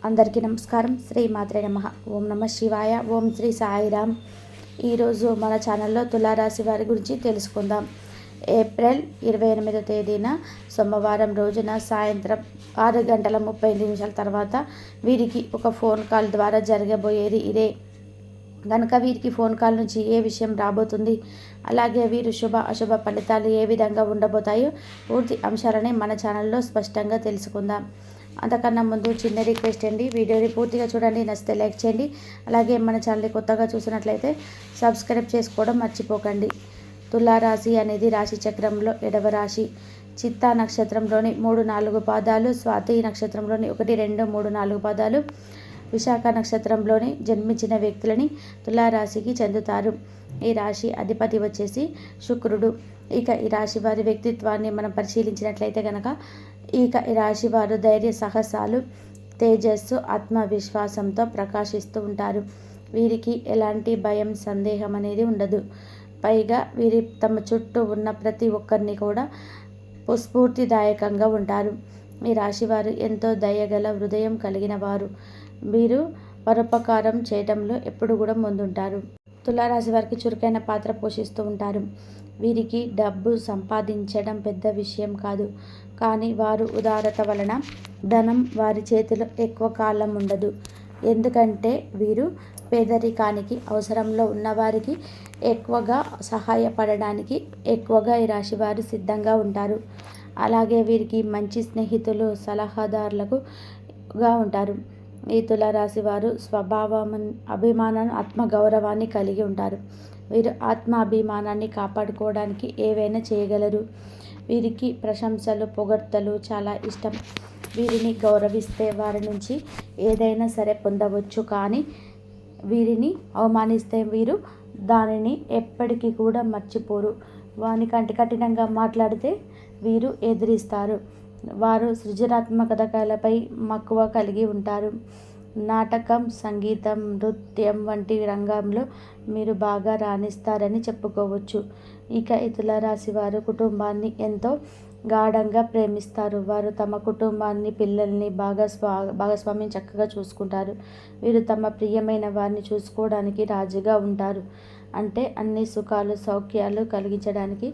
అందరికీ నమస్కారం. శ్రీ మాత్రే నమః. ఓం నమ శివాయ. ఓం శ్రీ సాయిరామ్. ఈరోజు మన ఛానల్లో తులారాశి వారి గురించి తెలుసుకుందాం. ఏప్రిల్ 28వ తేదీన సోమవారం రోజున సాయంత్రం 6:35 తర్వాత వీరికి ఒక ఫోన్ కాల్ ద్వారా జరగబోయేది ఇదే కనుక వీరికి ఫోన్ కాల్ నుంచి ఏ విషయం రాబోతుంది, అలాగే వీరు శుభ అశుభ ఫలితాలు ఏ విధంగా ఉండబోతాయో పూర్తి అంశాలని మన ఛానల్లో స్పష్టంగా తెలుసుకుందాం. అంతకన్నా ముందు చిన్న రిక్వెస్ట్ అండి, వీడియోని పూర్తిగా చూడండి, నచ్చితే లైక్ చేయండి. అలాగే మన ఛానల్ని కొత్తగా చూసినట్లయితే సబ్స్క్రైబ్ చేసుకోవడం మర్చిపోకండి. తులారాశి అనేది రాశి చక్రంలో 7వ రాశి. చిత్తా నక్షత్రంలోని 3-4 పాదాలు, స్వాతి నక్షత్రంలోని 1, 2, 3, 4 పాదాలు, విశాఖ నక్షత్రంలోని జన్మించిన వ్యక్తులని తులారాశికి చెందుతారు. ఈ రాశి అధిపతి వచ్చేసి శుక్రుడు. ఇక ఈ రాశి వారి వ్యక్తిత్వాన్ని మనం పరిశీలించినట్లయితే కనుక ఈ రాశి వారు ధైర్య సాహసాలు, తేజస్సు, ఆత్మవిశ్వాసంతో ప్రకాశిస్తూ ఉంటారు. వీరికి ఎలాంటి భయం, సందేహం అనేది ఉండదు. పైగా వీరి తమ చుట్టూ ఉన్న ప్రతి ఒక్కరిని కూడా స్ఫూర్తిదాయకంగా ఉంటారు. ఈ రాశివారు ఎంతో దయగల హృదయం కలిగిన వారు. వీరు పరోపకారం చేయడంలో ఎప్పుడు కూడా ముందుంటారు. తులారాశి వారికి చురుకైన పాత్ర పోషిస్తూ ఉంటారు. వీరికి డబ్బు సంపాదించడం పెద్ద విషయం కాదు, కానీ వారు ఉదారత వలన ధనం వారి చేతిలో ఎక్కువ కాలం ఉండదు. ఎందుకంటే వీరు పేదరికానికి, అవసరంలో ఉన్నవారికి ఎక్కువగా సహాయపడడానికి ఎక్కువగా ఈ రాశి వారు సిద్ధంగా ఉంటారు. అలాగే వీరికి మంచి స్నేహితులు, సలహాదారులుగా ఉంటారు. ఈ తులారాశి వారు స్వభావం, అభిమానం, ఆత్మగౌరవాన్ని కలిగి ఉంటారు. వీరు ఆత్మాభిమానాన్ని కాపాడుకోవడానికి ఏవైనా చేయగలరు. వీరికి ప్రశంసలు, పొగడ్తలు చాలా ఇష్టం. వీరిని గౌరవిస్తే వారి నుంచి ఏదైనా సరే పొందవచ్చు, కానీ వీరిని అవమానిస్తే వీరు దానిని ఎప్పటికీ కూడా మర్చిపోరు. వానికంటే కఠినంగా మాట్లాడితే వీరు ఎదిరిస్తారు. వారు సృజనాత్మకతలపై మక్కువ కలిగి ఉంటారు. నాటకం, సంగీతం, నృత్యం వంటి రంగంలో మీరు బాగా రాణిస్తారని చెప్పుకోవచ్చు. ఇక ఈ తులారాశి వారు కుటుంబాన్ని ఎంతో గాఢంగా ప్రేమిస్తారు. వారు తమ కుటుంబాన్ని, పిల్లల్ని భాగస్వామ్యం చక్కగా చూసుకుంటారు. వీరు తమ ప్రియమైన వారిని చూసుకోవడానికి రాజుగా ఉంటారు. అంటే అన్ని సుఖాలు, సౌఖ్యాలు కలిగించడానికి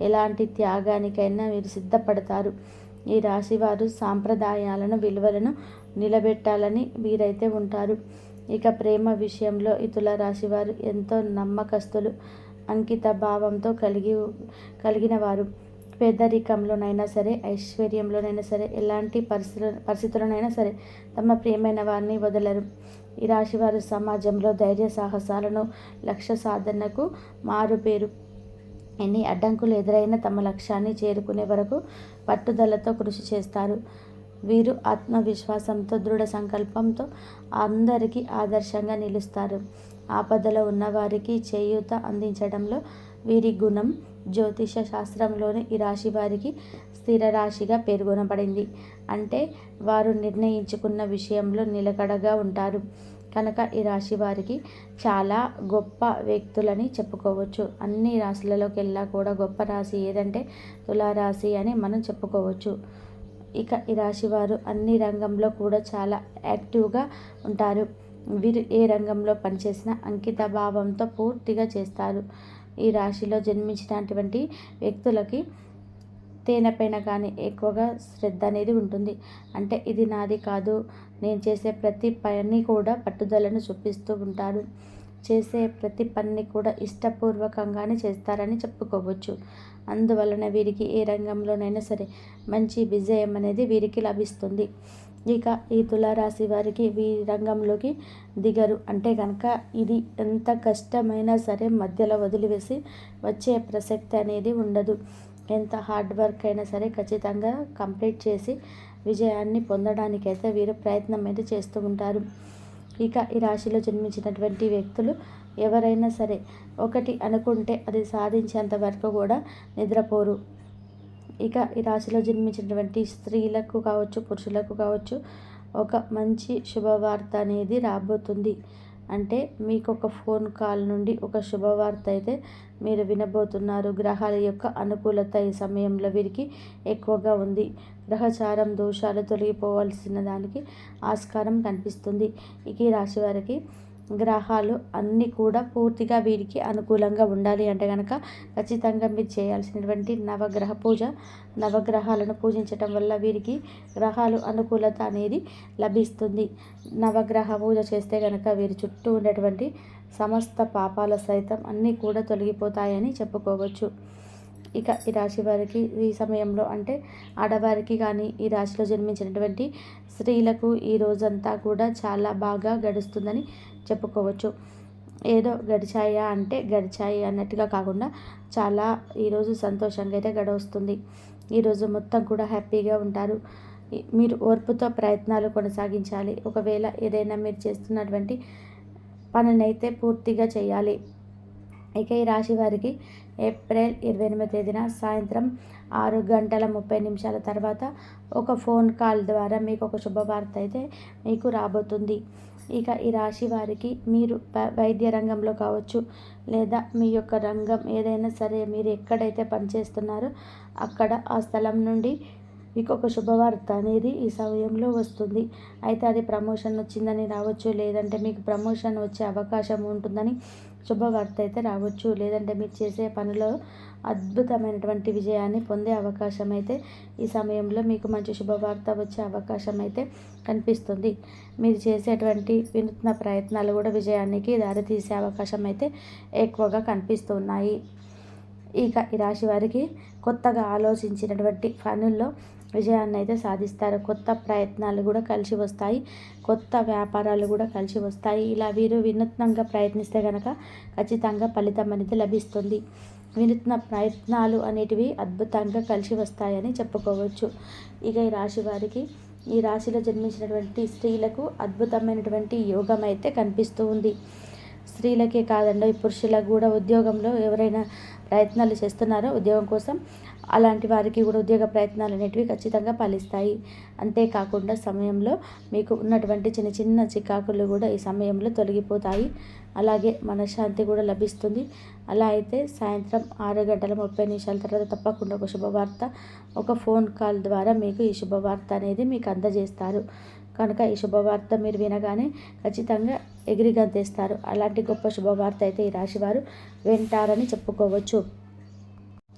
ఎలాంటి త్యాగానికైనా వీరు సిద్ధపడతారు. ఈ రాశివారు సాంప్రదాయాలను, విలువలను నిలబెట్టాలని వీరైతే ఉంటారు. ఇక ప్రేమ విషయంలో ఈ తులారాశి వారు ఎంతో నమ్మకస్తులు, అంకిత భావంతో కలిగిన వారు. పేదరికంలోనైనా సరే, ఐశ్వర్యంలోనైనా సరే, ఎలాంటి పరిస్థితుల్లోనైనా సరే తమ ప్రియమైన వారిని వదలరు. ఈ రాశివారు సమాజంలో ధైర్య సాహసాలను, లక్ష్య సాధనకు మారుపేరు. ఎన్ని అడ్డంకులు ఎదురైనా తమ లక్ష్యాన్ని చేరుకునే వరకు పట్టుదలతో కృషి చేస్తారు. వీరు ఆత్మవిశ్వాసంతో, దృఢ సంకల్పంతో అందరికీ ఆదర్శంగా నిలుస్తారు. ఆపదలో ఉన్నవారికి చేయూత అందించడంలో వీరి గుణం జ్యోతిష శాస్త్రంలోని ఈ రాశి వారికి స్థిర రాశిగా పేర్కొనబడింది. అంటే వారు నిర్ణయించుకున్న విషయంలో నిలకడగా ఉంటారు. కనుక ఈ రాశి వారికి చాలా గొప్ప వ్యక్తులని చెప్పుకోవచ్చు. అన్ని రాశులలోకెల్లా కూడా గొప్ప రాశి ఏదంటే తులారాశి అని మనం చెప్పుకోవచ్చు. ఇక ఈ రాశి వారు అన్ని రంగంలో కూడా చాలా యాక్టివ్గా ఉంటారు. వీరు ఏ రంగంలో పనిచేసినా అంకిత భావంతో పూర్తిగా చేస్తారు. ఈ రాశిలో జన్మించినటువంటి వ్యక్తులకి దేనిపైన కానీ ఎక్కువగా శ్రద్ధ అనేది ఉంటుంది. అంటే ఇది నాది కాదు, నేను చేసే ప్రతి పని కూడా పట్టుదలను చూపిస్తూ ఉంటారు. చేసే ప్రతి పని కూడా ఇష్టపూర్వకంగానే చేస్తారని చెప్పుకోవచ్చు. అందువలన వీరికి ఏ రంగంలోనైనా సరే మంచి విజయం అనేది వీరికి లభిస్తుంది. ఇక ఈ తులారాశి వారికి వీరి రంగంలోకి దిగరు అంటే కనుక ఇది ఎంత కష్టమైనా సరే మధ్యలో వదిలివేసి వచ్చే ప్రసక్తి అనేది ఉండదు. ఎంత హార్డ్ వర్క్ అయినా సరే ఖచ్చితంగా కంప్లీట్ చేసి విజయాన్ని పొందడానికైతే వీరు ప్రయత్నం అయితే చేస్తూ ఉంటారు. ఇక ఈ రాశిలో జన్మించినటువంటి వ్యక్తులు ఎవరైనా సరే ఒకటి అనుకుంటే అది సాధించేంత వరకు కూడా నిద్రపోరు. ఇక ఈ రాశిలో జన్మించినటువంటి స్త్రీలకు కావచ్చు, పురుషులకు కావచ్చు ఒక మంచి శుభవార్త అనేది రాబోతుంది. అంటే మీకు ఒక ఫోన్ కాల్ నుండి ఒక శుభవార్త అయితే మీరు వినబోతున్నారు. గ్రహాల యొక్క అనుకూలత ఈ సమయంలో వీరికి ఎక్కువగా ఉంది. గ్రహచారం దోషాలు తొలగిపోవాల్సిన దానికి ఆస్కారం కనిపిస్తుంది. ఇక ఈ రాశి వారికి గ్రహాలు అన్నీ కూడా పూర్తిగా వీరికి అనుకూలంగా ఉండాలి అంటే కనుక ఖచ్చితంగా మీరు చేయాల్సినటువంటి నవగ్రహ పూజ. నవగ్రహాలను పూజించటం వల్ల వీరికి గ్రహాలు అనుకూలత అనేది లభిస్తుంది. నవగ్రహ పూజ చేస్తే కనుక వీరి చుట్టూ ఉన్నటువంటి సమస్త పాపాల సైతం అన్నీ కూడా తొలగిపోతాయని చెప్పుకోవచ్చు. ఇక ఈ రాశి వారికి ఈ సమయంలో అంటే ఆడవారికి కానీ ఈ రాశిలో జన్మించినటువంటి స్త్రీలకు ఈ రోజంతా కూడా చాలా బాగా గడుస్తుందని చెప్పుకోవచ్చు. ఏదో గడిచాయా అంటే గడిచాయి అన్నట్టుగా కాకుండా చాలా ఈరోజు సంతోషంగా అయితే గడవస్తుంది. ఈరోజు మొత్తం కూడా హ్యాపీగా ఉంటారు. మీరు ఓర్పుతో ప్రయత్నాలు కొనసాగించాలి. ఒకవేళ ఏదైనా మీరు చేస్తున్నటువంటి పనినైతే పూర్తిగా చేయాలి. ఇక ఈ రాశి వారికి ఏప్రిల్ 28వ తేదీన సాయంత్రం 6:30 తర్వాత ఒక ఫోన్ కాల్ ద్వారా మీకు ఒక శుభవార్త అయితే మీకు రాబోతుంది. ఇక ఈ రాశి వారికి మీరు వైద్య రంగంలో కావచ్చు, లేదా మీ యొక్క రంగం ఏదైనా సరే, మీరు ఎక్కడైతే పనిచేస్తున్నారో అక్కడ ఆ స్థలం నుండి మీకు ఒక శుభవార్త అనేది ఈ సమయంలో వస్తుంది. అయితే అది ప్రమోషన్ వచ్చిందని రావచ్చు, లేదంటే మీకు ప్రమోషన్ వచ్చే అవకాశం ఉంటుందని శుభవార్త అయితే రావచ్చు, లేదంటే మీరు చేసే పనిలో అద్భుతమైనటువంటి విజయాన్ని పొందే అవకాశం అయితే ఈ సమయంలో మీకు మంచి శుభవార్త వచ్చే అవకాశం అయితే కనిపిస్తుంది. మీరు చేసేటువంటి వినూత్న ప్రయత్నాలు కూడా విజయానికి దారితీసే అవకాశం అయితే ఎక్కువగా కనిపిస్తున్నాయి. ఇక ఈ రాశి వారికి కొత్తగా ఆలోచించినటువంటి పనుల్లో విజయాన్ని అయితే సాధిస్తారు. కొత్త ప్రయత్నాలు కూడా కలిసి వస్తాయి. కొత్త వ్యాపారాలు కూడా కలిసి వస్తాయి. ఇలా వీరు వినూత్నంగా ప్రయత్నిస్తే కనుక ఖచ్చితంగా ఫలితం అనేది లభిస్తుంది. వినూత్న ప్రయత్నాలు అనేటివి అద్భుతంగా కలిసి వస్తాయని చెప్పుకోవచ్చు. ఇక ఈ రాశి వారికి ఈ రాశిలో జన్మించినటువంటి స్త్రీలకు అద్భుతమైనటువంటి యోగం అయితే కనిపిస్తూ ఉంది. స్త్రీలకే కాదండి, పురుషులకు కూడా ఉద్యోగంలో ఎవరైనా ప్రయత్నాలు చేస్తున్నారో ఉద్యోగం కోసం, అలాంటి వారికి కూడా ఉద్యోగ ప్రయత్నాలు అనేటివి ఖచ్చితంగా ఫలిస్తాయి. అంతేకాకుండా సమయంలో మీకు ఉన్నటువంటి చిన్న చిన్న చికాకులు కూడా ఈ సమయంలో తొలగిపోతాయి. అలాగే మనశ్శాంతి కూడా లభిస్తుంది. అలా అయితే సాయంత్రం 6:30 తర్వాత తప్పకుండా ఒక శుభవార్త ఒక ఫోన్ కాల్ ద్వారా మీకు ఈ శుభవార్త అనేది మీకు అందజేస్తారు. కనుక ఈ శుభవార్త మీరు వినగానే ఖచ్చితంగా ఎగిరి గంతేస్తారు. అలాంటి గొప్ప శుభవార్త అయితే ఈ రాశివారు వింటారని చెప్పుకోవచ్చు.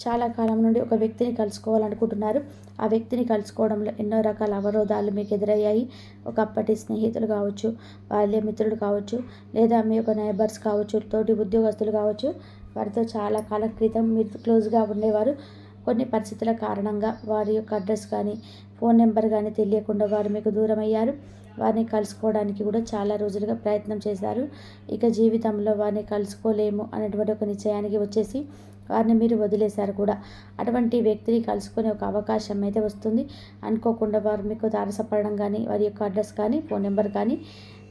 చాలా కాలం నుండి ఒక వ్యక్తిని కలుసుకోవాలనుకుంటున్నారు. ఆ వ్యక్తిని కలుసుకోవడంలో ఎన్నో రకాల అవరోధాలు మీకు ఎదురయ్యాయి. ఒకప్పటి స్నేహితులు కావచ్చు, బాల్య మిత్రులు కావచ్చు, లేదా మీ యొక్క నైబర్స్ కావచ్చు, తోటి ఉద్యోగస్తులు కావచ్చు, వారితో చాలా కాలం క్రితం మీరు క్లోజ్గా ఉండేవారు. కొన్ని పరిస్థితుల కారణంగా వారి యొక్క అడ్రస్ కానీ ఫోన్ నెంబర్ కానీ తెలియకుండా వారు మీకు దూరం అయ్యారు. వారిని కలుసుకోవడానికి కూడా చాలా రోజులుగా ప్రయత్నం చేశారు. ఇక జీవితంలో వారిని కలుసుకోలేము అనేటువంటి ఒక నిశ్చయానికి వచ్చేసి వారిని మీరు వదిలేశారు కూడా. అటువంటి వ్యక్తిని కలుసుకునే ఒక అవకాశం అయితే వస్తుంది. అనుకోకుండా వారు మీకు తారసపడడం కానీ, వారి యొక్క అడ్రస్ కానీ ఫోన్ నెంబర్ కానీ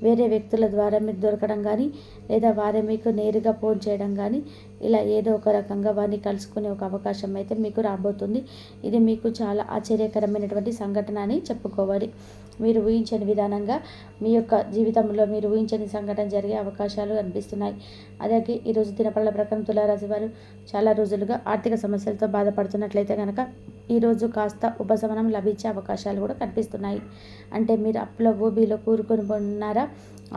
వేరే వ్యక్తుల ద్వారా మీకు దొరకడం కానీ, లేదా వారే మీకు నేరుగా ఫోన్ చేయడం కానీ, ఇలా ఏదో ఒక రకంగా వారిని కలుసుకునే ఒక అవకాశం అయితే మీకు రాబోతుంది. ఇది మీకు చాలా ఆశ్చర్యకరమైనటువంటి సంఘటన అని చెప్పుకోవాలి. మీరు ఊహించని విధానంగా మీ యొక్క జీవితంలో మీరు ఊహించని సంఘటన జరిగే అవకాశాలు కనిపిస్తున్నాయి. అలాగే ఈరోజు దినపళ్ళ ప్రకారం తులారాశి వారు చాలా రోజులుగా ఆర్థిక సమస్యలతో బాధపడుతున్నట్లయితే కనుక ఈరోజు కాస్త ఉపశమనం లభించే అవకాశాలు కూడా కనిపిస్తున్నాయి. అంటే మీరు అప్పుల ఊబిలో కూరుకొని ఉన్నారా?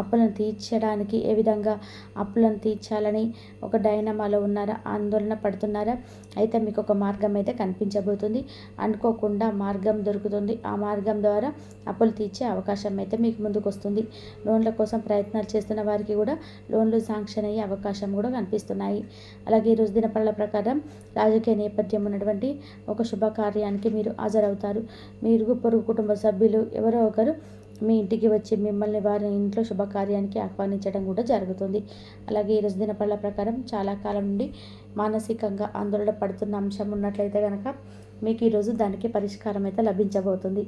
అప్పులను తీర్చడానికి ఏ విధంగా అప్పులను తీర్చాలని ఒక డైనమాలో ఉన్నారా? ఆందోళన పడుతున్నారా? అయితే మీకు ఒక మార్గం అయితే కనిపించబోతుంది. అనుకోకుండా మార్గం దొరుకుతుంది. ఆ మార్గం ద్వారా అప్పులు తీర్చే అవకాశం అయితే మీకు ముందుకు వస్తుంది. లోన్ల కోసం ప్రయత్నాలు చేస్తున్న వారికి కూడా లోన్లు శాంక్షన్ అయ్యే అవకాశం కూడా కనిపిస్తున్నాయి. అలాగే ఈరోజు దినపళ్ళ ప్రకారం రాజకీయ నేపథ్యం ఉన్నటువంటి ఒక శుభకార్యానికి మీరు హాజరవుతారు. మీరు పొరుగు కుటుంబ సభ్యులు ఎవరో ఒకరు మీ ఇంటికి వచ్చి మిమ్మల్ని వారి ఇంట్లో శుభకార్యానికి ఆహ్వానించడం కూడా జరుగుతుంది. అలాగే ఈరోజు దినపళ్ళ ప్రకారం చాలా కాలం నుండి మానసికంగా ఆందోళన పడుతున్న అంశం ఉన్నట్లయితే కనుక మీకు ఈరోజు దానికి పరిష్కారం అయితే లభించబోతుంది.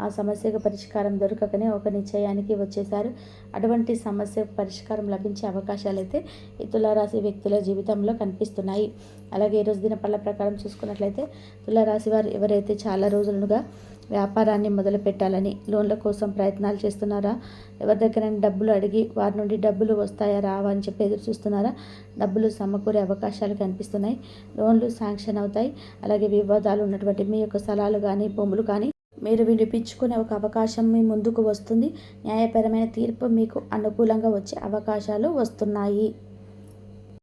ఆ సమస్యకు పరిష్కారం దొరకకనే ఒక నిశ్చయానికి వచ్చేసారు. అటువంటి సమస్యకు పరిష్కారం లభించే అవకాశాలు అయితే ఈ తులారాశి వ్యక్తుల జీవితంలో కనిపిస్తున్నాయి. అలాగే ఈరోజు దినపళ్ళ ప్రకారం చూసుకున్నట్లయితే తులారాశి వారు ఎవరైతే చాలా రోజులుగా వ్యాపారాన్ని మొదలుపెట్టాలని లోన్ల కోసం ప్రయత్నాలు చేస్తున్నారా? ఎవరి దగ్గరైనా డబ్బులు అడిగి వారి నుండి డబ్బులు వస్తాయా రావా అని చెప్పి ఎదురు చూస్తున్నారా? డబ్బులు సమకూరే అవకాశాలు కనిపిస్తున్నాయి. లోన్లు శాంక్షన్ అవుతాయి. అలాగే వివాదాలు ఉన్నటువంటి మీ యొక్క స్థలాలు కానీ భూములు కానీ మీరు విడిపించుకునే ఒక అవకాశం మీ ముందుకు వస్తుంది. న్యాయపరమైన తీర్పు మీకు అనుకూలంగా వచ్చే అవకాశాలు వస్తున్నాయి.